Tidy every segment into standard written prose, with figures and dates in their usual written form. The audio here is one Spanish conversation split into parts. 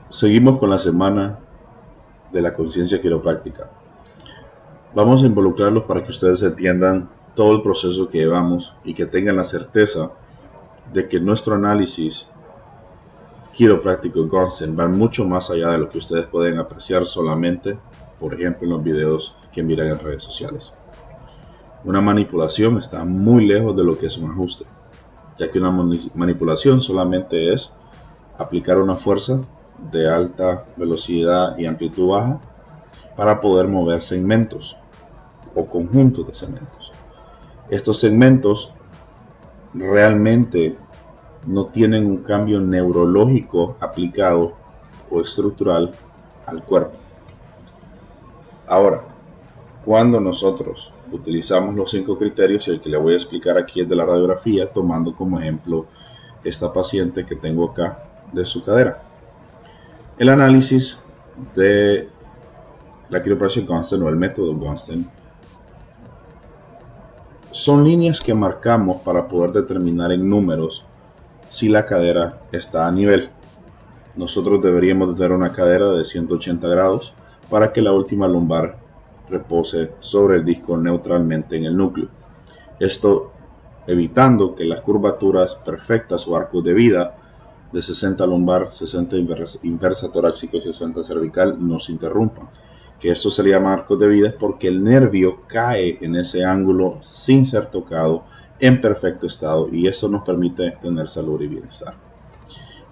Seguimos con la semana de la conciencia quiropráctica. Vamos a involucrarlos para que ustedes entiendan todo el proceso que llevamos y que tengan la certeza de que nuestro análisis quiropráctico Gonsen va mucho más allá de lo que ustedes pueden apreciar solamente, por ejemplo, en los videos que miran en redes sociales. Una manipulación está muy lejos de lo que es un ajuste, ya que una manipulación solamente es aplicar una fuerza de alta velocidad y amplitud baja para poder mover segmentos o conjuntos de segmentos. Estos segmentos realmente no tienen un cambio neurológico aplicado o estructural al cuerpo. Ahora, cuando nosotros utilizamos los 5 criterios, y el que le voy a explicar aquí es de la radiografía, tomando como ejemplo esta paciente que tengo acá de su cadera. El análisis de la quiropráctica Gonsen o el método Gonsen son líneas que marcamos para poder determinar en números si la cadera está a nivel. Nosotros deberíamos tener una cadera de 180 grados para que la última lumbar repose sobre el disco neutralmente en el núcleo. Esto evitando que las curvaturas perfectas o arcos de vida de 60 lumbar, 60 inversa torácica y 60 cervical nos interrumpan. Que esto se le llama arcos de vida porque el nervio cae en ese ángulo sin ser tocado en perfecto estado, y eso nos permite tener salud y bienestar.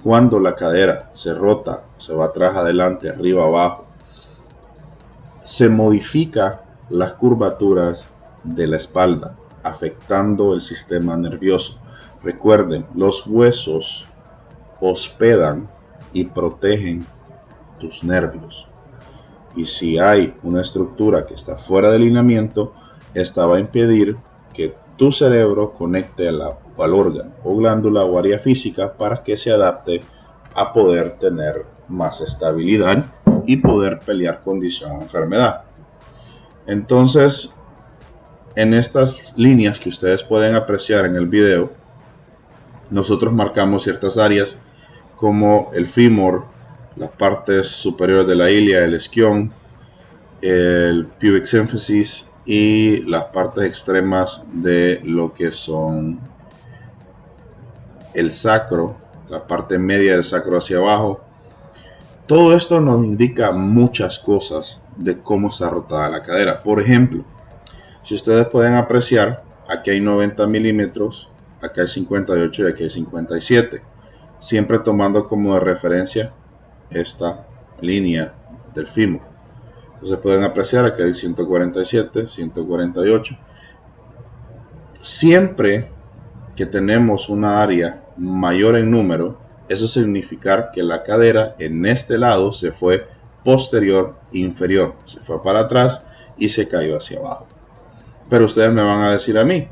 Cuando la cadera se rota, se va atrás, adelante, arriba, abajo, se modifica las curvaturas de la espalda, afectando el sistema nervioso. Recuerden, los huesos hospedan y protegen tus nervios. Y si hay una estructura que está fuera de alineamiento, esta va a impedir que tu cerebro conecte al órgano o glándula o área física para que se adapte a poder tener más estabilidad y poder pelear condición o enfermedad. Entonces, en estas líneas que ustedes pueden apreciar en el video, nosotros marcamos ciertas áreas como el fémur, las partes superiores de la ilia, el isquion, el pubic symphysis y las partes extremas de lo que son el sacro, la parte media del sacro hacia abajo. Todo esto nos indica muchas cosas de cómo está rotada la cadera. Por ejemplo, si ustedes pueden apreciar, aquí hay 90 milímetros, acá hay 58 y aquí hay 57. Siempre tomando como de referencia esta línea del fémur. Entonces pueden apreciar aquí hay 147, 148. Siempre que tenemos una área mayor en número, eso significa que la cadera en este lado se fue posterior inferior, se fue para atrás y se cayó hacia abajo. Pero ustedes me van a decir a mí,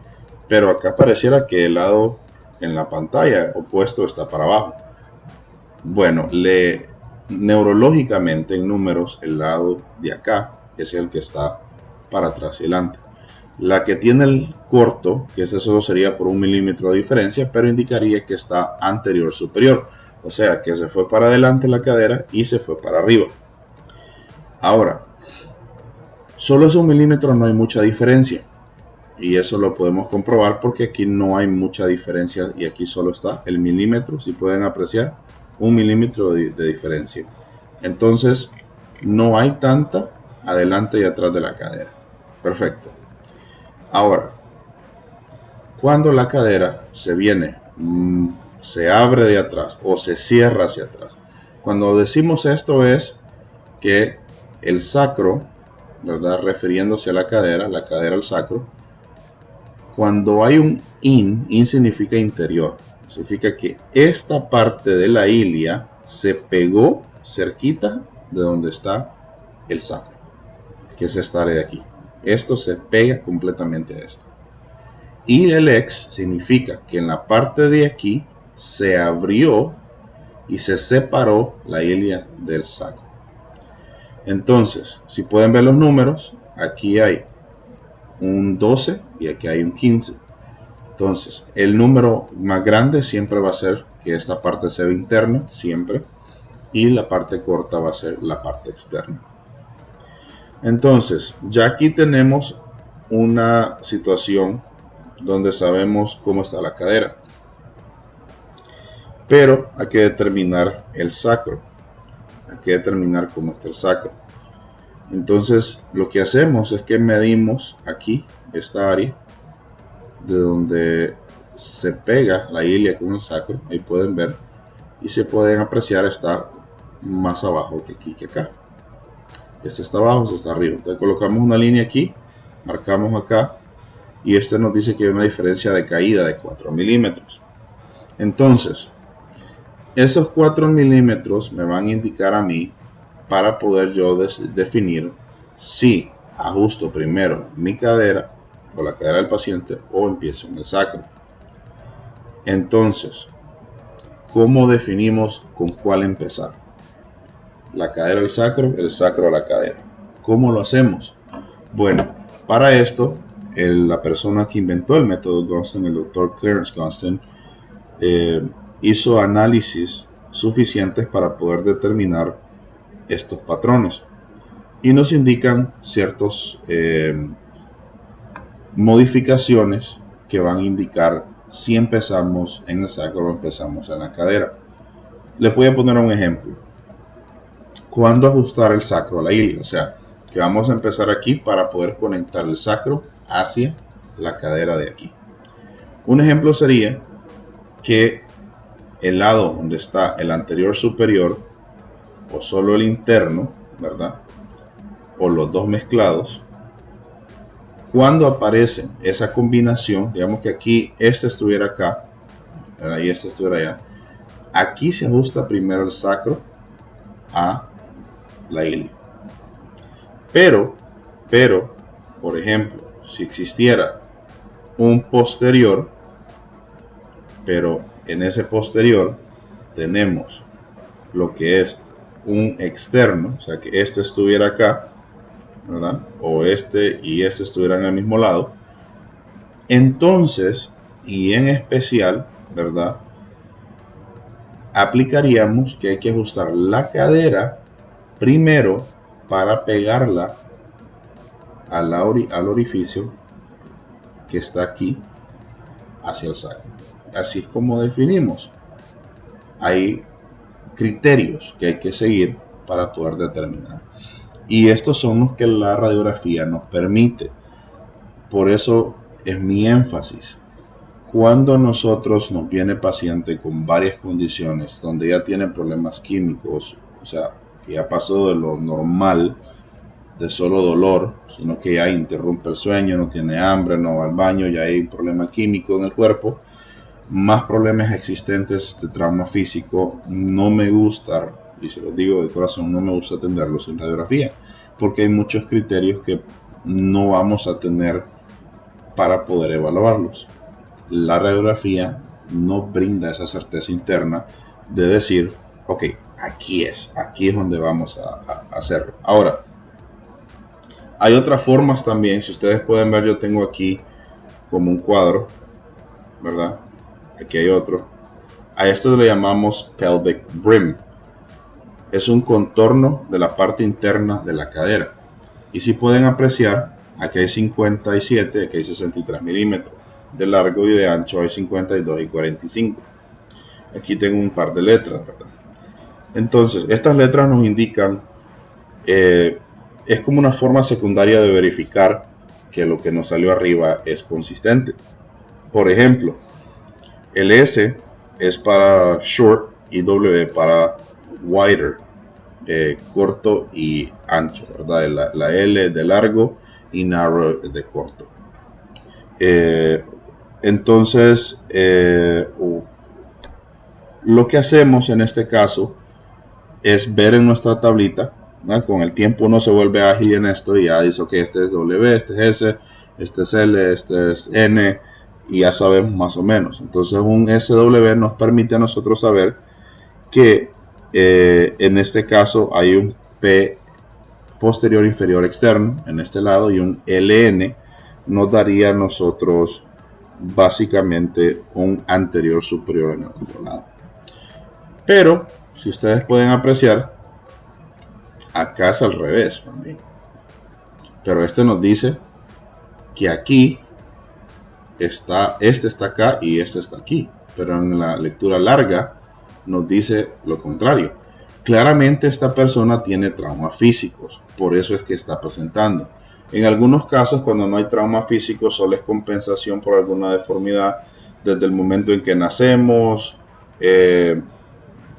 pero acá pareciera que el lado en la pantalla opuesto está para abajo. Bueno, neurológicamente en números, el lado de acá es el que está para atrás y adelante. La que tiene el corto, que ese solo sería por 1 milímetro de diferencia, pero indicaría que está anterior superior, o sea que se fue para adelante la cadera y se fue para arriba. Ahora, solo es 1 milímetro, no hay mucha diferencia, y eso lo podemos comprobar porque aquí no hay mucha diferencia y aquí solo está el milímetro, si pueden apreciar, 1 milímetro de diferencia. Entonces no hay tanta adelante y atrás de la cadera. Perfecto. Ahora, cuando la cadera se viene, se abre de atrás o se cierra hacia atrás, cuando decimos esto es que el sacro, ¿verdad? Refiriéndose a la cadera al sacro, cuando hay un in significa interior, significa que esta parte de la ilia se pegó cerquita de donde está el sacro, que es esta área de aquí. Esto se pega completamente a esto. Y el ex significa que en la parte de aquí se abrió y se separó la ilia del sacro. Entonces, si pueden ver los números, aquí hay un 12 y aquí hay un 15. Entonces, el número más grande siempre va a ser que esta parte se ve interna, siempre. y la parte corta va a ser la parte externa. Entonces, ya aquí tenemos una situación donde sabemos cómo está la cadera, pero hay que determinar el sacro, hay que determinar cómo está el sacro. Entonces, lo que hacemos es que medimos aquí esta área de donde se pega la ilia con el sacro, ahí pueden ver, y se pueden apreciar, está más abajo que aquí que acá. Este está abajo, este está arriba. Entonces colocamos una línea aquí, marcamos acá, y este nos dice que hay una diferencia de caída de 4 milímetros. Entonces, esos 4 milímetros me van a indicar a mí para poder yo definir si ajusto primero mi cadera o la cadera del paciente o empiezo en el sacro. Entonces, ¿cómo definimos con cuál empezar? La cadera al sacro, el sacro a la cadera. ¿Cómo lo hacemos? Bueno, para esto, la persona que inventó el método Gunston, el doctor Clarence Gunston, hizo análisis suficientes para poder determinar estos patrones y nos indican ciertas modificaciones que van a indicar si empezamos en el sacro o empezamos en la cadera. Les voy a poner un ejemplo. ¿Cuándo ajustar el sacro a la ilia? O sea, que vamos a empezar aquí para poder conectar el sacro hacia la cadera de aquí. Un ejemplo sería que el lado donde está el anterior superior o solo el interno, ¿verdad? O los dos mezclados, cuando aparece esa combinación, digamos que aquí este estuviera acá, y este estuviera allá, aquí se ajusta primero el sacro a la ilia. Pero, por ejemplo, si existiera un posterior, pero en ese posterior tenemos lo que es un externo, o sea que este estuviera acá, ¿verdad? O este y este estuvieran al mismo lado, entonces, y en especial, ¿verdad? Aplicaríamos que hay que ajustar la cadera primero para pegarla al orificio que está aquí hacia el sacro. Así es como definimos. Hay criterios que hay que seguir para poder determinar. Y estos son los que la radiografía nos permite. Por eso es mi énfasis. Cuando nosotros nos viene paciente con varias condiciones, donde ya tiene problemas químicos, o sea, que ya pasó de lo normal, de solo dolor, sino que ya interrumpe el sueño, no tiene hambre, no va al baño, ya hay un problema químico en el cuerpo, más problemas existentes de trauma físico, no me gusta, y se los digo de corazón, no me gusta atenderlos en radiografía, porque hay muchos criterios que no vamos a tener para poder evaluarlos. La radiografía no brinda esa certeza interna de decir, ok, aquí es donde vamos a hacerlo. Ahora, hay otras formas también. Si ustedes pueden ver, yo tengo aquí como un cuadro, ¿verdad? Aquí hay otro. A esto le llamamos pelvic brim. Es un contorno de la parte interna de la cadera. Y si pueden apreciar, aquí hay 57, aquí hay 63 milímetros. De largo y de ancho hay 52 y 45. Aquí tengo un par de letras, ¿verdad? Entonces, estas letras nos indican, es como una forma secundaria de verificar que lo que nos salió arriba es consistente. Por ejemplo, el S es para short y W para wider, corto y ancho, ¿verdad? La L de largo y narrow de corto. Entonces, lo que hacemos en este caso es ver en nuestra tablita, ¿no? Con el tiempo uno se vuelve ágil en esto y ya dice, ok, este es W, este es S, este es L, este es N, y ya sabemos más o menos. Entonces un SW nos permite a nosotros saber que en este caso hay un P posterior inferior externo en este lado y un LN nos daría a nosotros básicamente un anterior superior en el otro lado. Pero si ustedes pueden apreciar, acá es al revés también. Pero este nos dice que aquí está, este está acá y este está aquí. Pero en la lectura larga nos dice lo contrario. Claramente esta persona tiene traumas físicos, por eso es que está presentando. En algunos casos, cuando no hay trauma físico, solo es compensación por alguna deformidad desde el momento en que nacemos,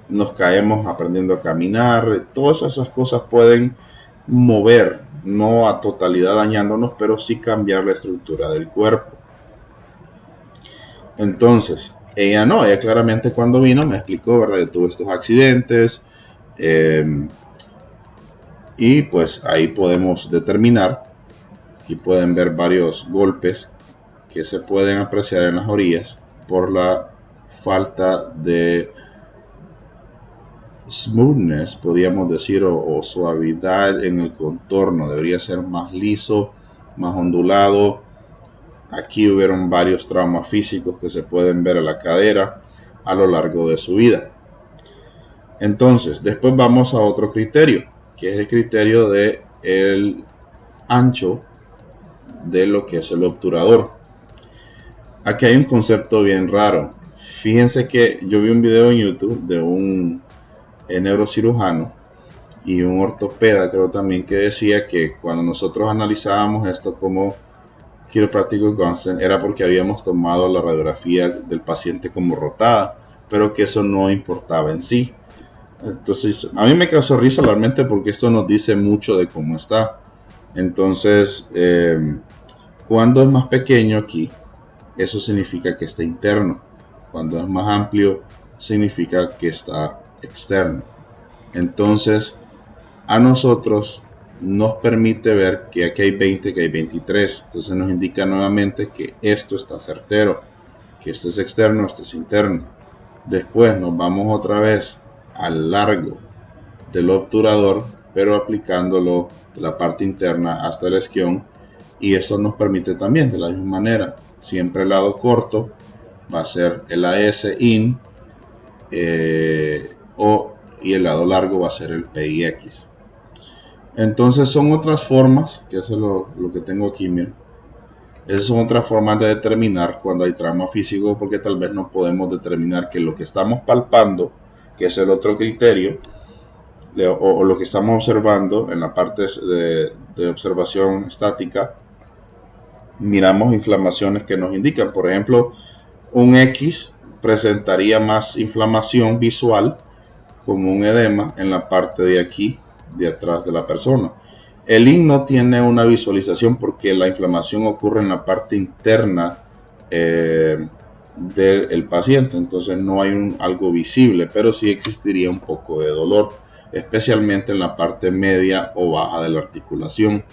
nos caemos aprendiendo a caminar. Todas esas cosas pueden mover, no a totalidad dañándonos, pero sí cambiar la estructura del cuerpo. Entonces, ella no, ella claramente cuando vino me explicó, ¿verdad? Yo tuve estos accidentes, y pues ahí podemos determinar, aquí pueden ver varios golpes que se pueden apreciar en las orillas por la falta de smoothness, podríamos decir, o suavidad en el contorno. Debería ser más liso, más ondulado. Aquí hubieron varios traumas físicos que se pueden ver en la cadera a lo largo de su vida. Entonces, después vamos a otro criterio, que es el criterio de el ancho de lo que es el obturador. Aquí hay un concepto bien raro. Fíjense que yo vi un video en YouTube de un neurocirujano y un ortopeda, creo también, que decía que cuando nosotros analizábamos esto como quiropráctico constant era porque habíamos tomado la radiografía del paciente como rotada, pero que eso no importaba en sí. Entonces, a mí me causó risa realmente porque esto nos dice mucho de cómo está. Entonces, cuando es más pequeño aquí, eso significa que está interno. Cuando es más amplio, significa que está externo. Entonces, a nosotros nos permite ver que aquí hay 20, que hay 23. Entonces nos indica nuevamente que esto está certero, que este es externo, este es interno. Después nos vamos otra vez al largo del obturador, pero aplicándolo de la parte interna hasta el isquion, y eso nos permite también de la misma manera, siempre el lado corto va a ser el AS in, y el lado largo va a ser el PIX. Entonces son otras formas, que eso es lo que tengo aquí, miren. Esas son otras formas de determinar cuando hay trauma físico, porque tal vez no podemos determinar que lo que estamos palpando, que es el otro criterio, o lo que estamos observando en la parte de observación estática, miramos inflamaciones que nos indican. Por ejemplo, un X presentaría más inflamación visual como un edema en la parte de aquí, de atrás de la persona. El IN no tiene una visualización porque la inflamación ocurre en la parte interna del paciente, entonces no hay algo visible, pero sí existiría un poco de dolor, especialmente en la parte media o baja de la articulación,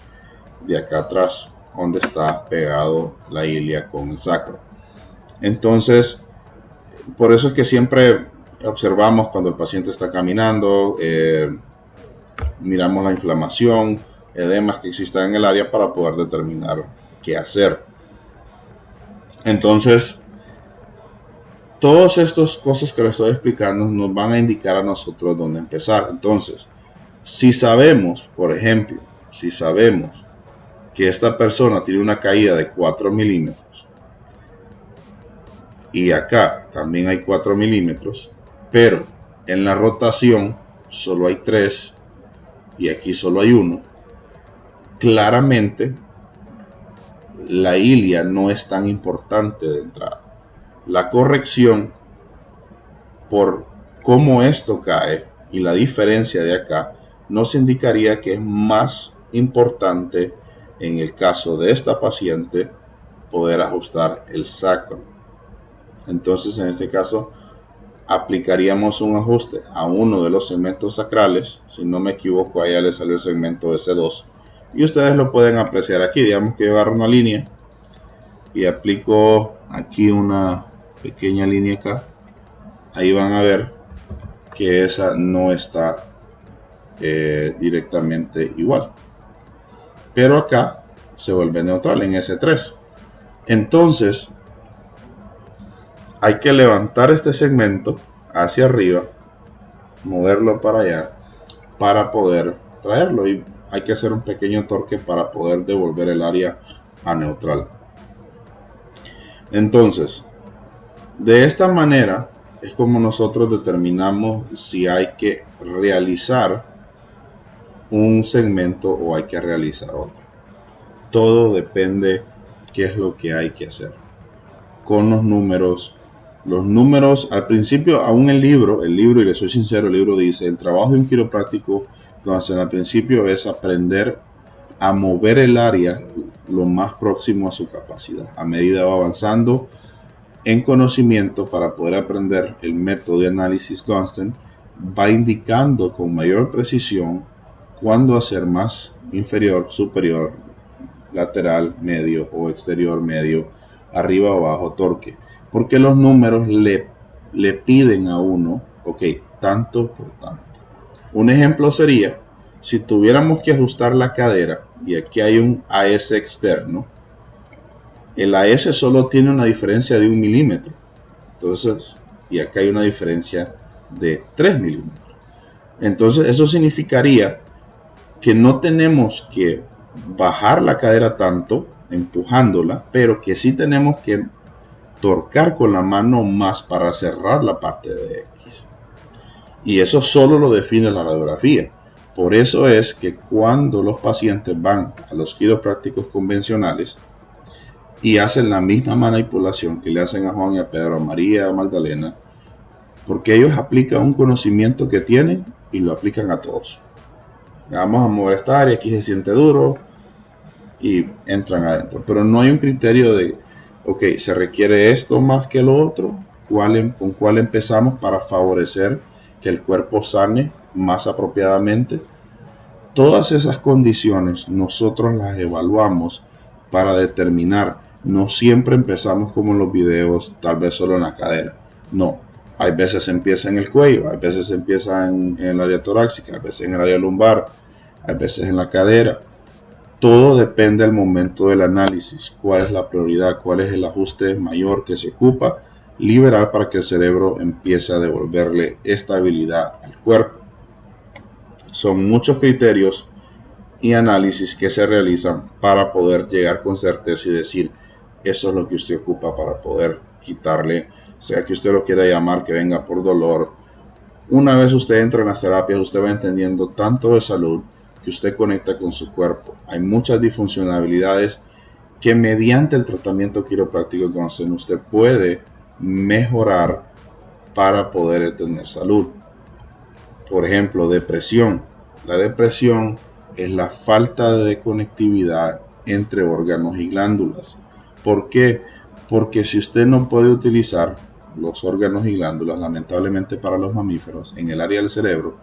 de acá atrás, donde está pegado la ilia con el sacro. Entonces, por eso es que siempre observamos cuando el paciente está caminando, miramos la inflamación, edemas que existan en el área para poder determinar qué hacer. Entonces, todas estas cosas que les estoy explicando nos van a indicar a nosotros dónde empezar. Entonces, si sabemos, por ejemplo, si sabemos que esta persona tiene una caída de 4 milímetros y acá también hay 4 milímetros, pero en la rotación solo hay 3 y aquí solo hay 1, claramente la ilia no es tan importante de entrada. La corrección por cómo esto cae y la diferencia de acá nos indicaría que es más importante en el caso de esta paciente poder ajustar el sacro. Entonces en este caso aplicaríamos un ajuste a uno de los segmentos sacrales. Si no me equivoco, allá le salió el segmento S2 y ustedes lo pueden apreciar aquí. Digamos que yo agarro una línea y aplico aquí una pequeña línea acá. Ahí van a ver que esa no está directamente igual, pero acá se vuelve neutral en S3. Entonces hay que levantar este segmento hacia arriba moverlo para allá para poder traerlo, y hay que hacer un pequeño torque para poder devolver el área a neutral. Entonces, de esta manera es como nosotros determinamos si hay que realizar un segmento o hay que realizar otro. Todo depende qué es lo que hay que hacer. Con los números al principio, aún el libro, y les soy sincero, el libro dice, el trabajo de un quiropráctico al principio es aprender a mover el área lo más próximo a su capacidad. A medida va avanzando en conocimiento para poder aprender el método de análisis constant, va indicando con mayor precisión cuándo hacer más inferior, superior, lateral, medio o exterior, medio, arriba o abajo, torque. Porque los números le piden a uno, ok, tanto por tanto. Un ejemplo sería, si tuviéramos que ajustar la cadera, y aquí hay un AS externo, el AS solo tiene una diferencia de 1 milímetro. Entonces, y acá hay una diferencia de 3 milímetros. Entonces, eso significaría que no tenemos que bajar la cadera tanto, empujándola, pero que sí tenemos que torcar con la mano más para cerrar la parte de X. Y eso solo lo define la radiografía. Por eso es que cuando los pacientes van a los quiroprácticos convencionales y hacen la misma manipulación que le hacen a Juan y a Pedro, a María, a Magdalena, porque ellos aplican un conocimiento que tienen y lo aplican a todos. Vamos a mover esta área, aquí se siente duro y entran adentro. Pero no hay un criterio de, ok, se requiere esto más que lo otro, con cuál empezamos para favorecer que el cuerpo sane más apropiadamente. Todas esas condiciones nosotros las evaluamos para determinar. No siempre empezamos como en los videos, tal vez solo en la cadera. No, hay veces empieza en el cuello, hay veces empieza en el área torácica, hay veces en el área lumbar, hay veces en la cadera. Todo depende del momento del análisis, cuál es la prioridad, cuál es el ajuste mayor que se ocupa liberar para que el cerebro empiece a devolverle estabilidad al cuerpo. Son muchos criterios y análisis que se realizan para poder llegar con certeza y decir, eso es lo que usted ocupa para poder quitarle, sea que usted lo quiera llamar, que venga por dolor. Una vez usted entra en las terapias, usted va entendiendo tanto de salud que usted conecta con su cuerpo. Hay muchas disfuncionalidades que mediante el tratamiento quiropráctico que usted puede mejorar para poder tener salud. Por ejemplo, depresión. La depresión es la falta de conectividad entre órganos y glándulas. ¿Por qué? Porque si usted no puede utilizar los órganos y glándulas, lamentablemente para los mamíferos, en el área del cerebro,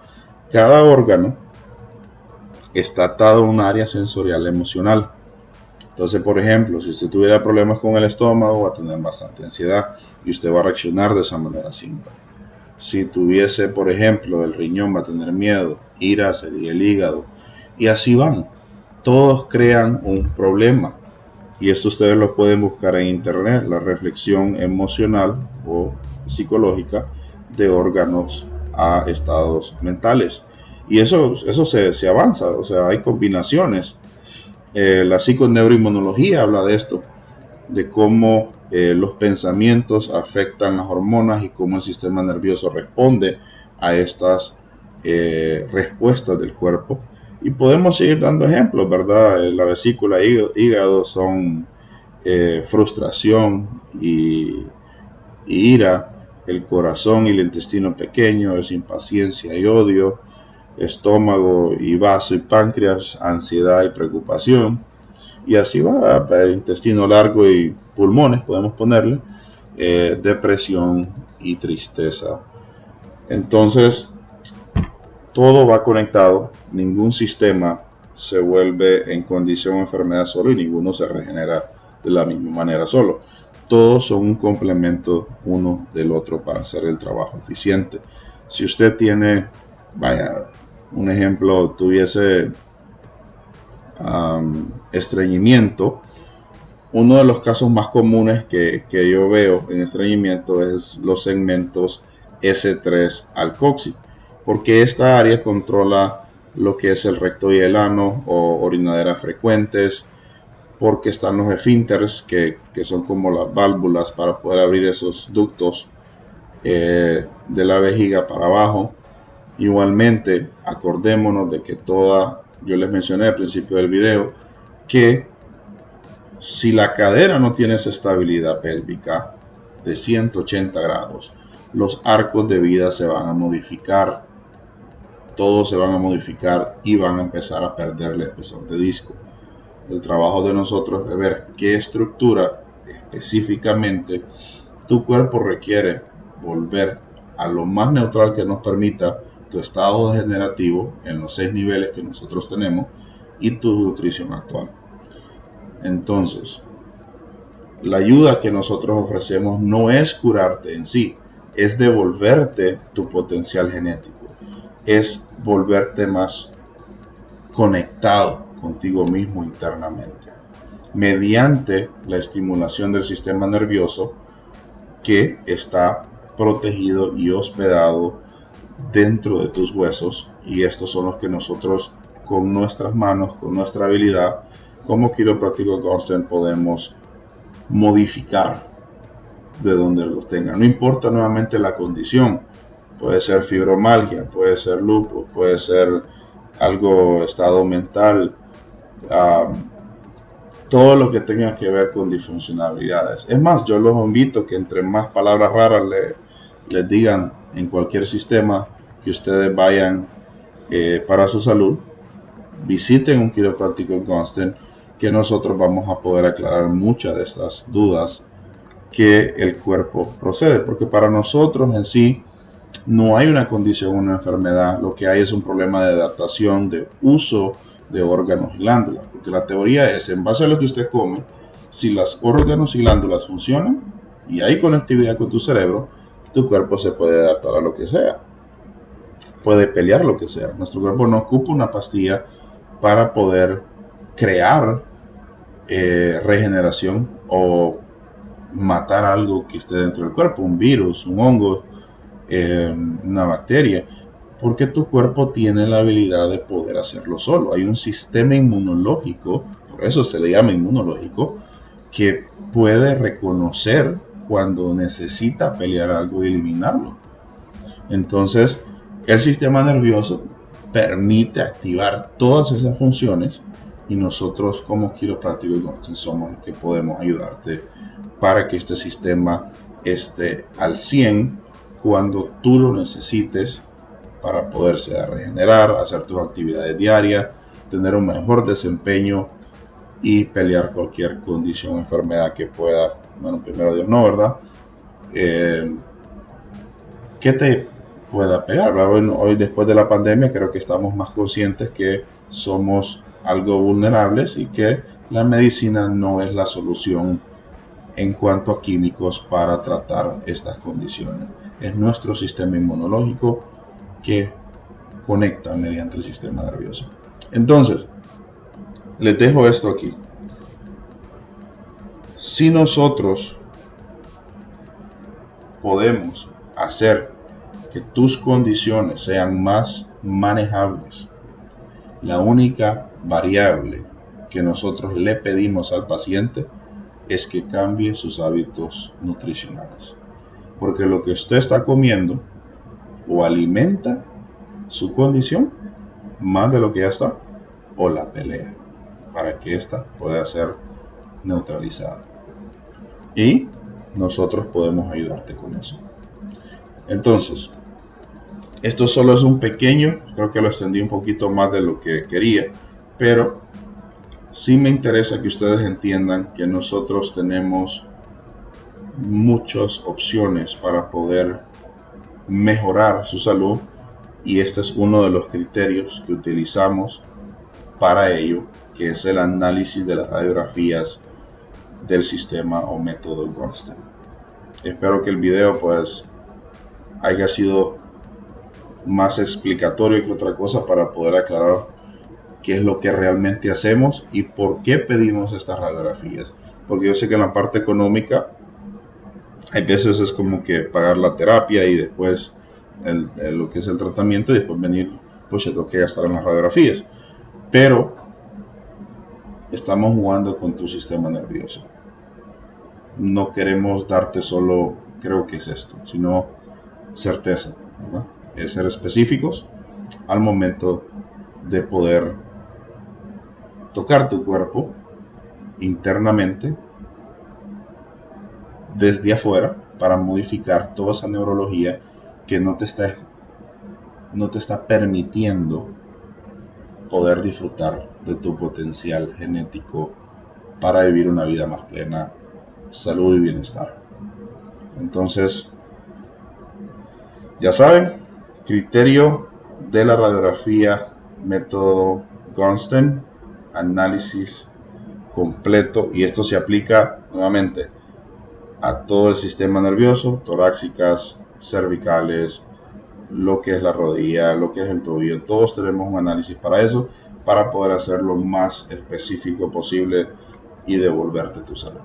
cada órgano está atado a un área sensorial emocional. Entonces, por ejemplo, si usted tuviera problemas con el estómago, va a tener bastante ansiedad y usted va a reaccionar de esa manera simple. Si tuviese, por ejemplo, el riñón, va a tener miedo, ira, sería el hígado, y así van. Todos crean un problema. Y esto ustedes lo pueden buscar en internet, la reflexión emocional o psicológica de órganos a estados mentales. Y eso se avanza, o sea, hay combinaciones. La psiconeuroinmunología habla de esto, de cómo los pensamientos afectan las hormonas y cómo el sistema nervioso responde a estas respuestas del cuerpo. Y podemos seguir dando ejemplos, ¿verdad? La vesícula y hígado son frustración y ira. El corazón y el intestino pequeño es impaciencia y odio. Estómago y vaso y páncreas, ansiedad y preocupación. Y así va, el intestino largo y pulmones, podemos ponerle, depresión y tristeza. Entonces, todo va conectado, ningún sistema se vuelve en condición de enfermedad solo y ninguno se regenera de la misma manera solo. Todos son un complemento uno del otro para hacer el trabajo eficiente. Si usted tiene, vaya, un ejemplo, tuviese estreñimiento, uno de los casos más comunes que yo veo en estreñimiento es los segmentos S3 alcoxy, porque esta área controla lo que es el recto y el ano o orinaderas frecuentes, porque están los esfínteres que son como las válvulas para poder abrir esos ductos de la vejiga para abajo. Igualmente, acordémonos de que yo les mencioné al principio del video, que si la cadera no tiene esa estabilidad pélvica de 180 grados, los arcos de vida se van a modificar, todos se van a modificar y van a empezar a perder el espesor de disco. El trabajo de nosotros es ver qué estructura específicamente tu cuerpo requiere volver a lo más neutral que nos permita tu estado degenerativo en los 6 niveles que nosotros tenemos y tu nutrición actual. Entonces, la ayuda que nosotros ofrecemos no es curarte en sí, es devolverte tu potencial genético, es volverte más conectado contigo mismo internamente, mediante la estimulación del sistema nervioso que está protegido y hospedado dentro de tus huesos, y estos son los que nosotros con nuestras manos, con nuestra habilidad como quiropráctico constant podemos modificar de donde los tengan. No importa nuevamente la condición, puede ser fibromialgia, puede ser lupus, puede ser algo estado mental, todo lo que tenga que ver con disfuncionalidades. Es más, yo los invito a que entre más palabras raras les digan en cualquier sistema que ustedes vayan para su salud, visiten un quiropráctico constant, que nosotros vamos a poder aclarar muchas de estas dudas que el cuerpo procede, porque para nosotros en sí no hay una condición, una enfermedad, lo que hay es un problema de adaptación, de uso de órganos y glándulas, porque la teoría es, en base a lo que usted come, si los órganos y glándulas funcionan y hay conectividad con tu cerebro, tu cuerpo se puede adaptar a lo que sea, puede pelear lo que sea. Nuestro cuerpo no ocupa una pastilla para poder crear regeneración o matar algo que esté dentro del cuerpo, un virus, un hongo, una bacteria, porque tu cuerpo tiene la habilidad de poder hacerlo solo. Hay un sistema inmunológico, por eso se le llama inmunológico, que puede reconocer cuando necesita pelear algo y eliminarlo. Entonces, el sistema nervioso permite activar todas esas funciones, y nosotros como quiroprácticos somos los que podemos ayudarte para que este sistema esté al 100 cuando tú lo necesites para poderse regenerar, hacer tus actividades diarias, tener un mejor desempeño y pelear cualquier condición o enfermedad que pueda, bueno, primero Dios no, ¿verdad? Que te pueda pegar. Bueno, hoy después de la pandemia creo que estamos más conscientes que somos algo vulnerables y que la medicina no es la solución en cuanto a químicos para tratar estas condiciones. Es nuestro sistema inmunológico que conecta mediante el sistema nervioso. Entonces, les dejo esto aquí. Si nosotros podemos hacer que tus condiciones sean más manejables, la única variable que nosotros le pedimos al paciente es que cambie sus hábitos nutricionales, porque lo que usted está comiendo o alimenta su condición más de lo que ya está, o la pelea para que ésta pueda ser neutralizada, y nosotros podemos ayudarte con eso. Entonces, esto solo es un pequeño, creo que lo extendí un poquito más de lo que quería, pero sí me interesa que ustedes entiendan que nosotros tenemos muchas opciones para poder mejorar su salud, y este es uno de los criterios que utilizamos para ello, que es el análisis de las radiografías del sistema o método constant. Espero que el video pues haya sido más explicatorio que otra cosa para poder aclarar qué es lo que realmente hacemos y por qué pedimos estas radiografías, porque yo sé que en la parte económica hay veces es como que pagar la terapia y después lo que es el tratamiento y después venir, pues se tengo que gastar en las radiografías. Pero estamos jugando con tu sistema nervioso. No queremos darte solo, creo que es esto, sino certeza, ¿verdad? Es ser específicos al momento de poder tocar tu cuerpo internamente desde afuera para modificar toda esa neurología que no te está permitiendo poder disfrutar de tu potencial genético para vivir una vida más plena, salud y bienestar. Entonces, ya saben, criterio de la radiografía, método Gonstein, análisis completo, y esto se aplica nuevamente a todo el sistema nervioso, torácicas, cervicales, lo que es la rodilla, lo que es el tobillo. Todos tenemos un análisis para eso, para poder hacerlo lo más específico posible y devolverte tu salud.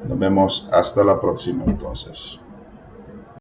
Nos vemos hasta la próxima entonces.